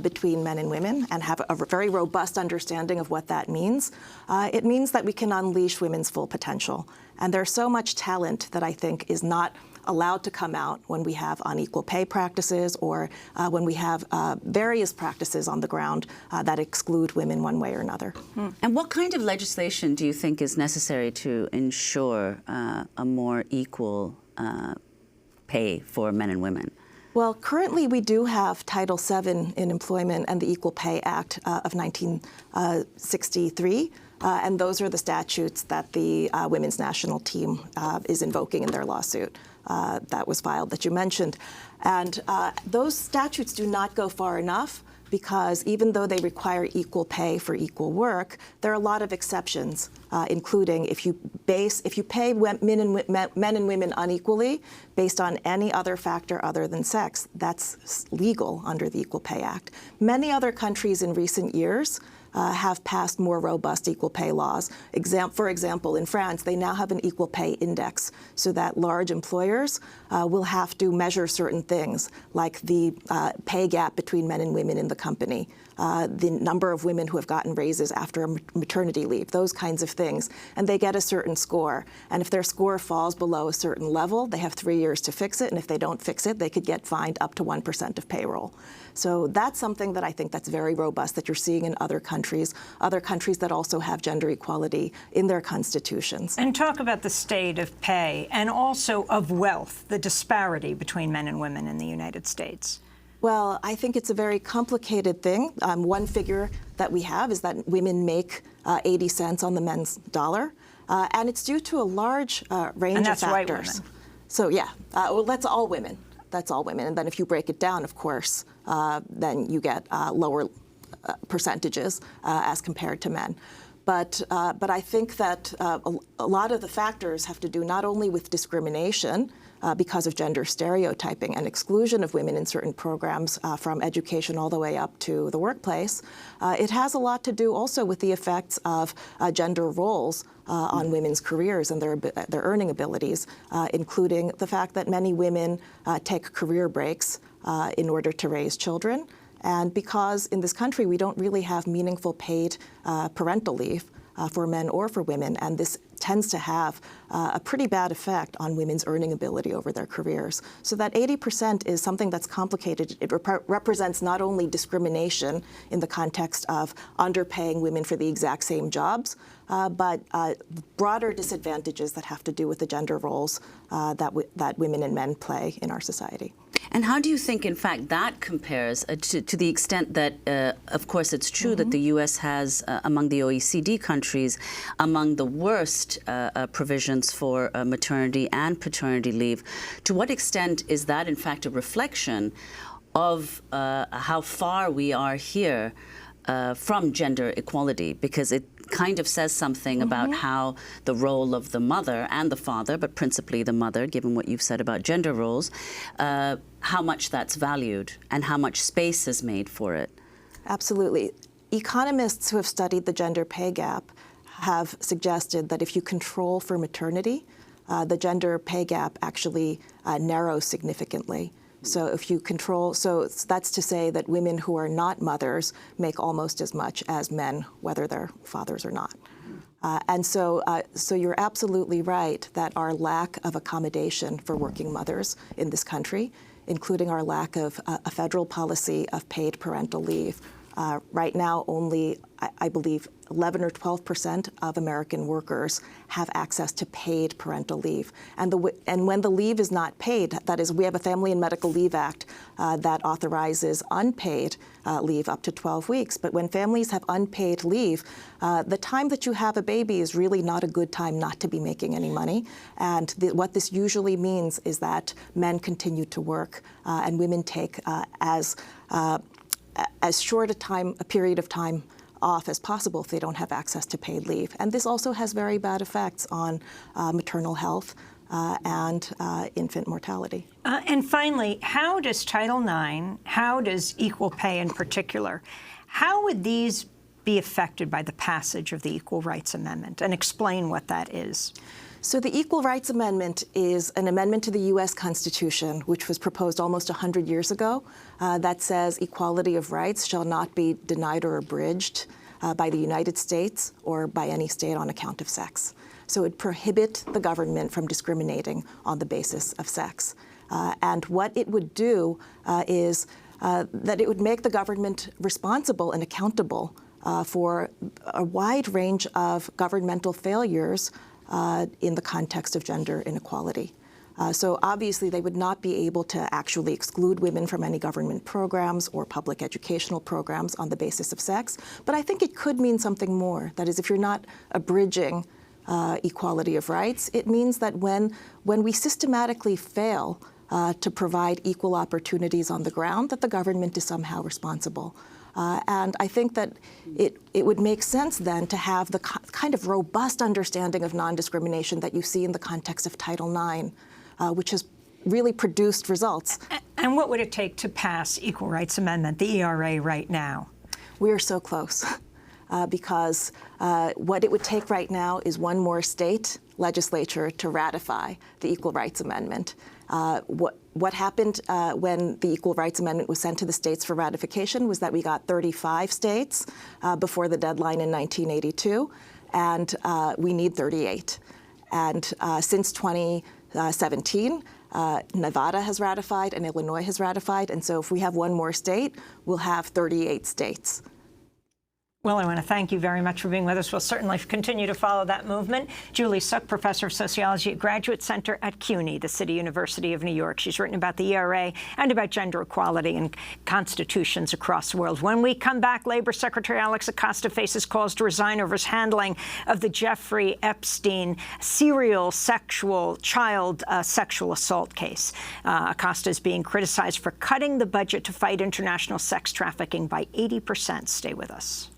between men and women and have a very robust understanding of what that means, it means that we can unleash women's full potential. And there's so much talent that I think is not allowed to come out when we have unequal pay practices or when we have various practices on the ground that exclude women one way or another. And what kind of legislation do you think is necessary to ensure a more equal pay for men and women? Well, currently we do have Title VII in employment and the Equal Pay Act of 1963. And those are the statutes that the Women's National Team is invoking in their lawsuit that was filed that you mentioned. And those statutes do not go far enough because even though they require equal pay for equal work, there are a lot of exceptions, including if you pay men and women unequally based on any other factor other than sex, that's legal under the Equal Pay Act. Many other countries in recent years have passed more robust equal pay laws. For example, in France, they now have an equal pay index so that large employers will have to measure certain things, like the pay gap between men and women in the company, the number of women who have gotten raises after maternity leave, those kinds of things. And they get a certain score. And if their score falls below a certain level, they have 3 years to fix it. And if they don't fix it, they could get fined up to 1% of payroll. So that's something that I think that's very robust that you're seeing in other countries that also have gender equality in their constitutions. And talk about the state of pay and also of wealth, the disparity between men and women in the United States. Well, I think it's a very complicated thing. One figure that we have is that women make 80 cents on the men's dollar, and it's due to a large range of factors. White women. So yeah, well, that's all women. That's all women. And then if you break it down, of course, then you get lower percentages as compared to men. But I think that a lot of the factors have to do not only with discrimination because of gender stereotyping and exclusion of women in certain programs from education all the way up to the workplace. It has a lot to do also with the effects of gender roles on women's careers and their earning abilities, including the fact that many women take career breaks in order to raise children. And because in this country we don't really have meaningful paid parental leave for men or for women, and this tends to have a pretty bad effect on women's earning ability over their careers. So that 80% is something that's complicated. It represents not only discrimination in the context of underpaying women for the exact same jobs, but broader disadvantages that have to do with the gender roles that women and men play in our society. And how do you think, in fact, that compares to the extent that, of course, it's true that the U.S. has, among the OECD countries, among the worst provisions for maternity and paternity leave. To what extent is that, in fact, a reflection of how far we are here from gender equality? Because it kind of says something about how the role of the mother and the father, but principally the mother, given what you've said about gender roles, how much that's valued and how much space is made for it. Absolutely. Economists who have studied the gender pay gap have suggested that if you control for maternity, the gender pay gap actually narrows significantly, So if you control, so that's to say that women who are not mothers make almost as much as men, whether they're fathers or not. And so you're absolutely right that our lack of accommodation for working mothers in this country, including our lack of a federal policy of paid parental leave. Right now, only, I believe, 11 or 12% of American workers have access to paid parental leave. And when the leave is not paid, that is, we have a Family and Medical Leave Act that authorizes unpaid leave up to 12 weeks. But when families have unpaid leave, the time that you have a baby is really not a good time not to be making any money. And what this usually means is that men continue to work and women take as short a period of time off as possible if they don't have access to paid leave. And this also has very bad effects on maternal health and infant mortality. And finally, how does Title IX, how does equal pay in particular, how would these be affected by the passage of the Equal Rights Amendment? And explain what that is. So the Equal Rights Amendment is an amendment to the U.S. Constitution, which was proposed almost 100 years ago, that says equality of rights shall not be denied or abridged by the United States or by any state on account of sex. So it prohibits the government from discriminating on the basis of sex. And what it would do is that it would make the government responsible and accountable for a wide range of governmental failures in the context of gender inequality. So obviously they would not be able to actually exclude women from any government programs or public educational programs on the basis of sex, but I think it could mean something more. That is, if you're not abridging equality of rights, it means that when we systematically fail to provide equal opportunities on the ground, that the government is somehow responsible. And I think that it would make sense then to have the kind of robust understanding of non-discrimination that you see in the context of Title IX, which has really produced results. And what would it take to pass Equal Rights Amendment, the ERA, right now? We are so close because what it would take right now is one more state legislature to ratify the Equal Rights Amendment. What happened when the Equal Rights Amendment was sent to the states for ratification was that we got 35 states before the deadline in 1982, and we need 38. And since 2017, Nevada has ratified and Illinois has ratified, and so if we have one more state, we'll have 38 states. Well, I want to thank you very much for being with us. We'll certainly continue to follow that movement. Julie Suk, professor of sociology at Graduate Center at CUNY, the City University of New York. She's written about the ERA and about gender equality and constitutions across the world. When we come back, Labor Secretary Alex Acosta faces calls to resign over his handling of the Jeffrey Epstein serial child sexual assault case. Acosta is being criticized for cutting the budget to fight international sex trafficking by 80%. Stay with us.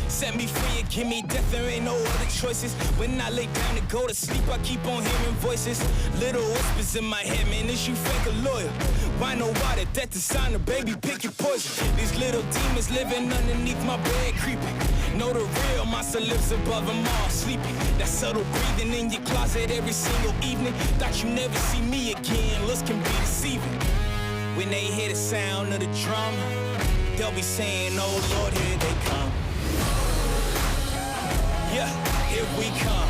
Set me free and give me death, there ain't no other choices. When I lay down to go to sleep, I keep on hearing voices. Little whispers in my head, man, is you fake a lawyer? Why know why that the sign of baby, pick your poison. These little demons living underneath my bed, creeping. Know the real monster lives above them all, sleeping. That subtle breathing in your closet every single evening. Thought you never see me again, looks can be deceiving. When they hear the sound of the drum, they'll be saying, oh Lord, here they come. Yeah, here we come.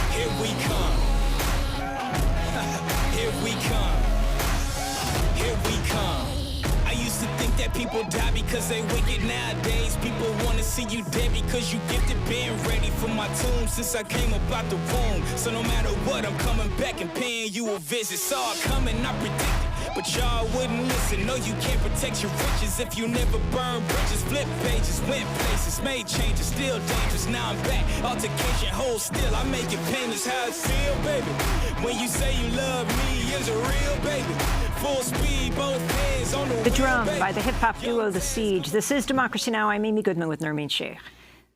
Here we come. Here we come. Here we come. I used to think that people die because they wicked. Nowadays, people want to see you dead because you gifted. Been ready for my tomb since I came up out the womb. So no matter what, I'm coming back and paying you a visit. Saw it coming, I predicted. But y'all wouldn't listen. No, you can't protect your riches if you never burn bridges. Flip pages, went places, made changes, still dangerous. Now I'm back, altercation, hold still. I make it painless how it feel, baby. When you say you love me, is it real, baby? Full speed, both hands on the Drum by the hip-hop duo The Siege. This is Democracy Now! I'm Amy Goodman with Nermeen Sheikh.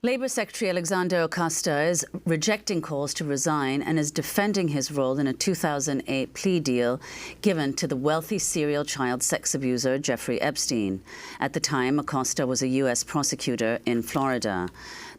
Labor Secretary Alexander Acosta is rejecting calls to resign and is defending his role in a 2008 plea deal given to the wealthy serial child sex abuser Jeffrey Epstein. At the time, Acosta was a U.S. prosecutor in Florida.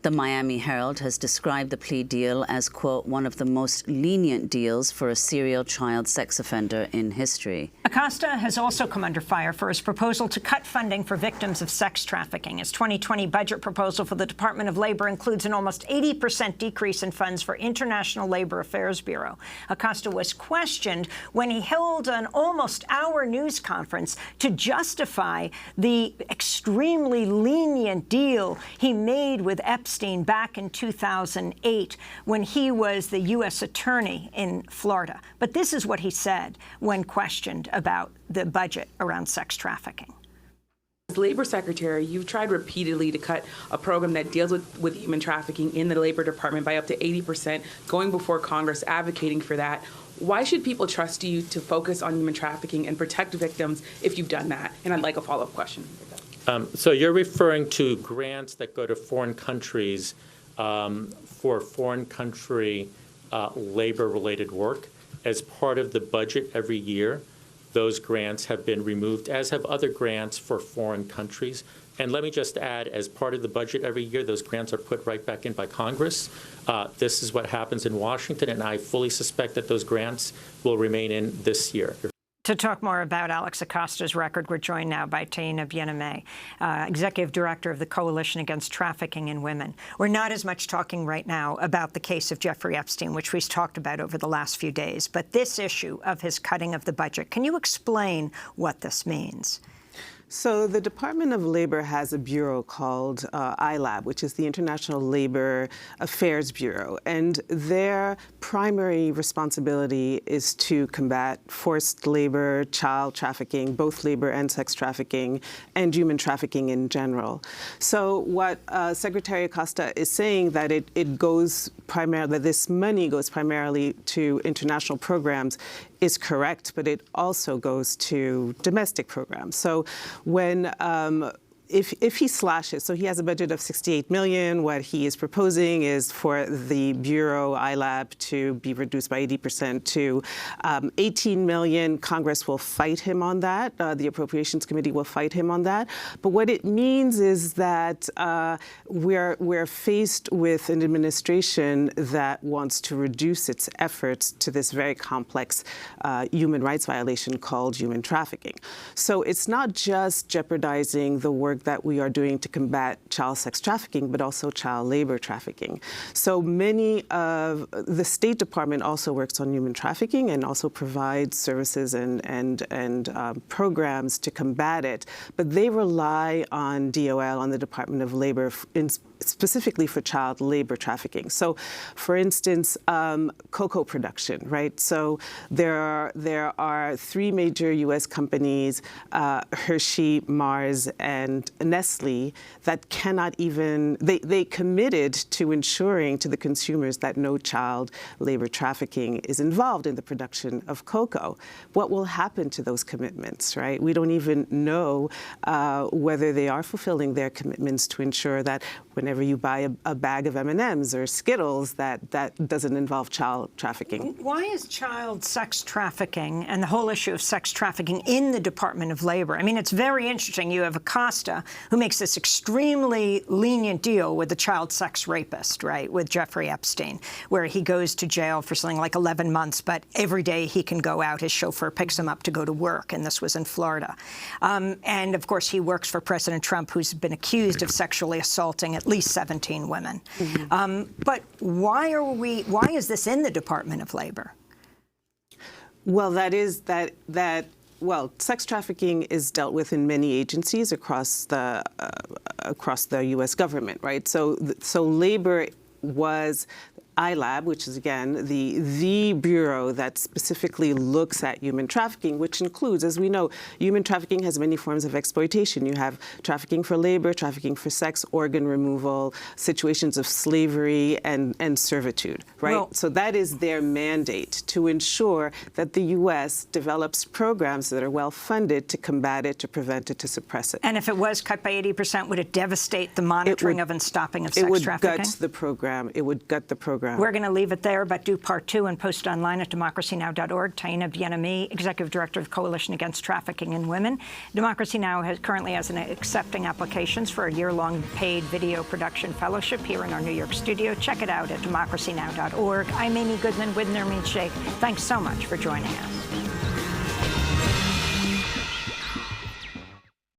The Miami Herald has described the plea deal as, quote, one of the most lenient deals for a serial child sex offender in history. Acosta has also come under fire for his proposal to cut funding for victims of sex trafficking. His 2020 budget proposal for the Department of Labor includes an almost 80% decrease in funds for International Labor Affairs Bureau. Acosta was questioned when he held an almost hour news conference to justify the extremely lenient deal he made with Epstein back in 2008 when he was the U.S. attorney in Florida. But this is what he said when questioned about the budget around sex trafficking. As Labor Secretary, you've tried repeatedly to cut a program that deals with human trafficking in the Labor Department by up to 80%, going before Congress, advocating for that. Why should people trust you to focus on human trafficking and protect victims if you've done that? And I'd like a follow-up question. So you're referring to grants that go to foreign countries for foreign country labor-related work. As part of the budget every year, those grants have been removed, as have other grants for foreign countries. And let me just add, as part of the budget every year, those grants are put right back in by Congress. This is what happens in Washington, and I fully suspect that those grants will remain in this year. To talk more about Alex Acosta's record, we're joined now by Taina Bien-Aimé, Executive Director of the Coalition Against Trafficking in Women. We're not as much talking right now about the case of Jeffrey Epstein, which we've talked about over the last few days, but this issue of his cutting of the budget. Can you explain what this means? So the Department of Labor has a bureau called ILAB, which is the International Labor Affairs Bureau, and their primary responsibility is to combat forced labor, child trafficking, both labor and sex trafficking, and human trafficking in general. So what Secretary Acosta is saying that it goes primarily, that this money goes primarily to international programs is correct, but it also goes to domestic programs. So when if he slashes, so he has a budget of $68 million. What he is proposing is for the Bureau, ILAB, to be reduced by 80% to $18 million. Congress will fight him on that. The Appropriations Committee will fight him on that. But what it means is that we're faced with an administration that wants to reduce its efforts to this very complex human rights violation called human trafficking. So it's not just jeopardizing the work that we are doing to combat child sex trafficking, but also child labor trafficking. So many of the State Department also works on human trafficking and also provides services and programs to combat it. But they rely on DOL, on the Department of Labor, specifically for child labor trafficking. So, for instance, cocoa production, right? So there are three major U.S. companies, Hershey, Mars, and Nestle, that cannot even, they committed to ensuring to the consumers that no child labor trafficking is involved in the production of cocoa. What will happen to those commitments, right? We don't even know whether they are fulfilling their commitments to ensure that whenever you buy a bag of M&Ms or Skittles, that doesn't involve child trafficking. Why is child sex trafficking and the whole issue of sex trafficking in the Department of Labor? I mean, it's very interesting. You have Acosta, who makes this extremely lenient deal with the child sex rapist, right, with Jeffrey Epstein, where he goes to jail for something like 11 months, but every day he can go out. His chauffeur picks him up to go to work, and this was in Florida. And, of course, he works for President Trump, who's been accused of sexually assaulting at least 17 women. Mm-hmm. But why is this in the Department of Labor? Well, well, sex trafficking is dealt with in many agencies across the U.S. government, right? So labor was ILAB, which is, again, the bureau that specifically looks at human trafficking, which includes, as we know, human trafficking has many forms of exploitation. You have trafficking for labor, trafficking for sex, organ removal, situations of slavery and servitude, right? Well, so that is their mandate, to ensure that the U.S. develops programs that are well-funded to combat it, to prevent it, to suppress it. And if it was cut by 80%, would it devastate the monitoring of and stopping of sex trafficking? It would gut the program. It would gut the program program. We're going to leave it there, but do part 2 and post online at democracynow.org. Taina Bien-Aimé, Executive Director of the Coalition Against Trafficking in Women. Democracy Now! Currently has accepting applications for a year-long paid video production fellowship here in our New York studio. Check it out at democracynow.org. I'm Amy Goodman with Nermeen Sheikh. Thanks so much for joining us.